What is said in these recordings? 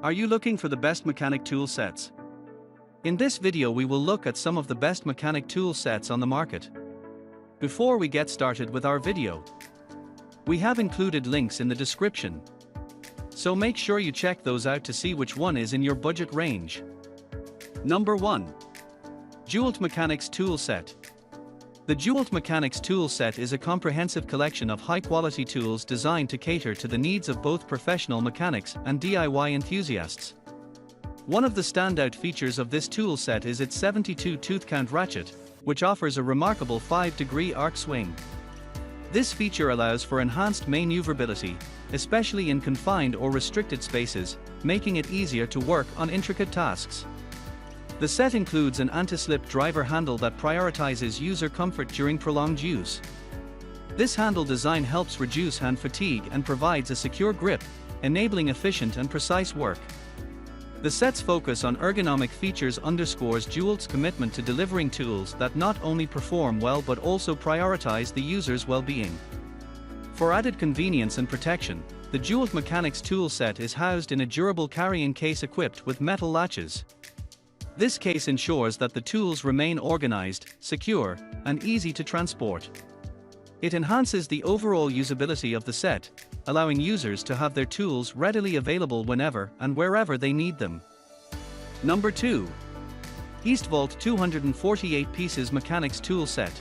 Are you looking for the best mechanic tool sets? In this video we will look at some of the best mechanic tool sets on the market. Before we get started with our video, we have included links in the description, so make sure you check those out to see which one is in your budget range. Number 1. DEWALT Mechanics Tool Set. The DEWALT Mechanics Tool Set is a comprehensive collection of high-quality tools designed to cater to the needs of both professional mechanics and DIY enthusiasts. One of the standout features of this tool set is its 72 tooth count ratchet, which offers a remarkable 5-degree arc swing. This feature allows for enhanced maneuverability, especially in confined or restricted spaces, making it easier to work on intricate tasks. The set includes an anti-slip driver handle that prioritizes user comfort during prolonged use. This handle design helps reduce hand fatigue and provides a secure grip, enabling efficient and precise work. The set's focus on ergonomic features underscores DEWALT's commitment to delivering tools that not only perform well but also prioritize the user's well-being. For added convenience and protection, the DEWALT Mechanics tool set is housed in a durable carrying case equipped with metal latches. This case ensures that the tools remain organized, secure, and easy to transport. It enhances the overall usability of the set, allowing users to have their tools readily available whenever and wherever they need them. Number 2. Eastvolt 248 Pieces Mechanics Tool Set.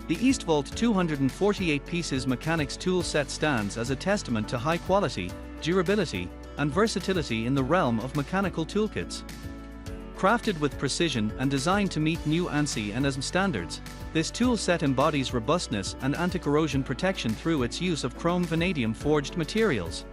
The Eastvolt 248 Pieces Mechanics Tool Set stands as a testament to high quality, durability, and versatility in the realm of mechanical toolkits. Crafted with precision and designed to meet new ANSI and ASME standards, this tool set embodies robustness and anti-corrosion protection through its use of chrome vanadium forged materials.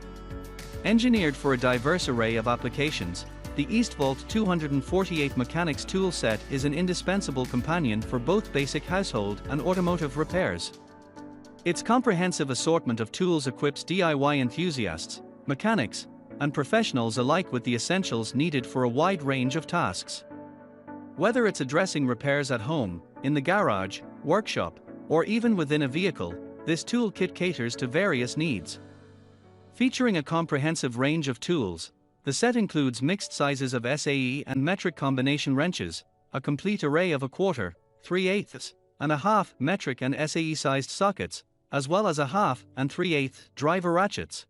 Engineered for a diverse array of applications, the Eastvolt 248 Mechanics tool set is an indispensable companion for both basic household and automotive repairs. Its comprehensive assortment of tools equips DIY enthusiasts, mechanics, and professionals alike with the essentials needed for a wide range of tasks. Whether it's addressing repairs at home, in the garage, workshop, or even within a vehicle, this toolkit caters to various needs. Featuring a comprehensive range of tools, the set includes mixed sizes of SAE and metric combination wrenches, a complete array of 1/4, 3/8, and a half metric and SAE-sized sockets, as well as a half and 3/8 driver ratchets.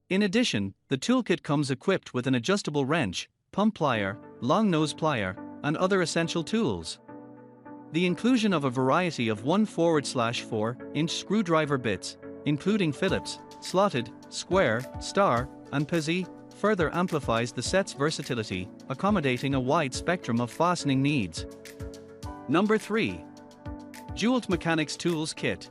In addition, the toolkit comes equipped with an adjustable wrench, pump plier, long nose plier, and other essential tools. The inclusion of a variety of 1/4-4-inch screwdriver bits, including Phillips, slotted, square, star, and Pizzi, further amplifies the set's versatility, accommodating a wide spectrum of fastening needs. Number 3. DEWALT Mechanics Tools Kit.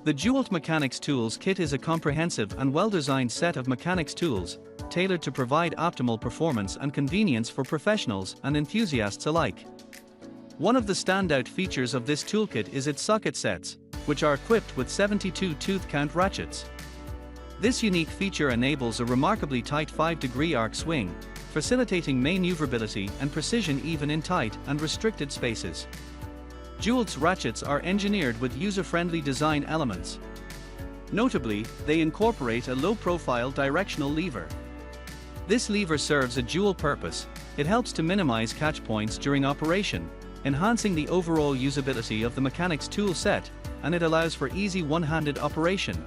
The DEWALT Mechanics Tools Kit is a comprehensive and well-designed set of mechanics tools, tailored to provide optimal performance and convenience for professionals and enthusiasts alike. One of the standout features of this toolkit is its socket sets, which are equipped with 72 tooth count ratchets. This unique feature enables a remarkably tight 5-degree arc swing, facilitating maneuverability and precision even in tight and restricted spaces. DEWALT's ratchets are engineered with user-friendly design elements. Notably, they incorporate a low-profile directional lever. This lever serves a dual purpose. It helps to minimize catch points during operation, enhancing the overall usability of the mechanics tool set, and it allows for easy one-handed operation.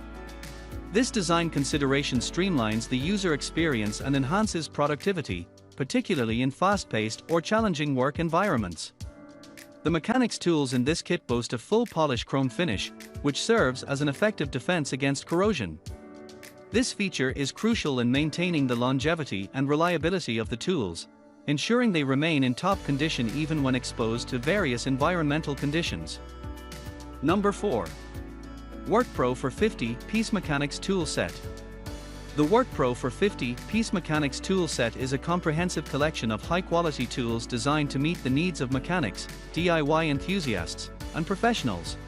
This design consideration streamlines the user experience and enhances productivity, particularly in fast-paced or challenging work environments. The mechanics tools in this kit boast a full polish chrome finish, which serves as an effective defense against corrosion. This feature is crucial in maintaining the longevity and reliability of the tools, ensuring they remain in top condition even when exposed to various environmental conditions. Number 4. WORKPRO for 50-Piece Mechanics Tool Set. The WORKPRO for 50-Piece Mechanics tool set is a comprehensive collection of high-quality tools designed to meet the needs of mechanics, DIY enthusiasts, and professionals.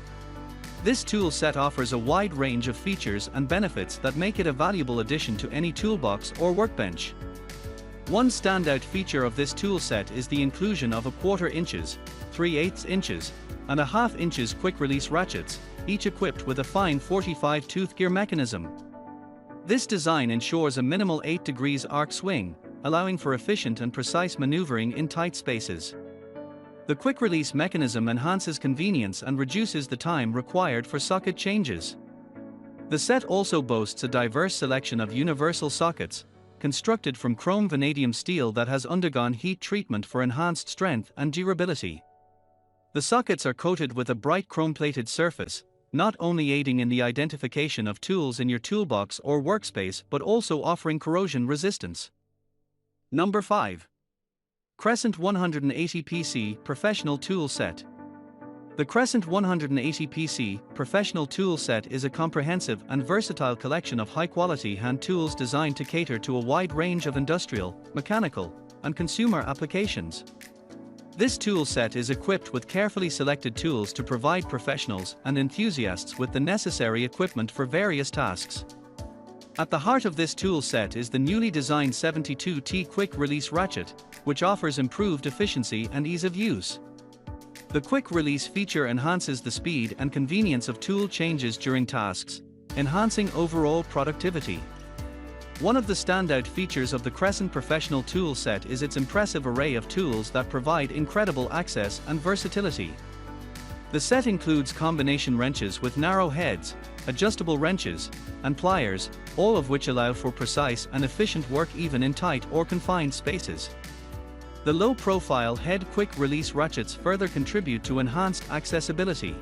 This tool set offers a wide range of features and benefits that make it a valuable addition to any toolbox or workbench. One standout feature of this tool set is the inclusion of 1/4 inches, 3/8 inches, and 1/2 inches quick-release ratchets, each equipped with a fine 45-tooth gear mechanism. This design ensures a minimal 8 degrees arc swing, allowing for efficient and precise maneuvering in tight spaces. The quick-release mechanism enhances convenience and reduces the time required for socket changes. The set also boasts a diverse selection of universal sockets, constructed from chrome vanadium steel that has undergone heat treatment for enhanced strength and durability. The sockets are coated with a bright chrome-plated surface, not only aiding in the identification of tools in your toolbox or workspace but also offering corrosion resistance. Number 5. Crescent 180 PC Professional Tool Set. The Crescent 180 PC Professional Tool Set is a comprehensive and versatile collection of high-quality hand tools designed to cater to a wide range of industrial, mechanical, and consumer applications. This tool set is equipped with carefully selected tools to provide professionals and enthusiasts with the necessary equipment for various tasks. At the heart of this tool set is the newly designed 72T Quick Release Ratchet, which offers improved efficiency and ease of use. The quick release feature enhances the speed and convenience of tool changes during tasks, enhancing overall productivity. One of the standout features of the Crescent Professional Tool Set is its impressive array of tools that provide incredible access and versatility. The set includes combination wrenches with narrow heads, adjustable wrenches, and pliers, all of which allow for precise and efficient work even in tight or confined spaces. The low-profile head quick-release ratchets further contribute to enhanced accessibility.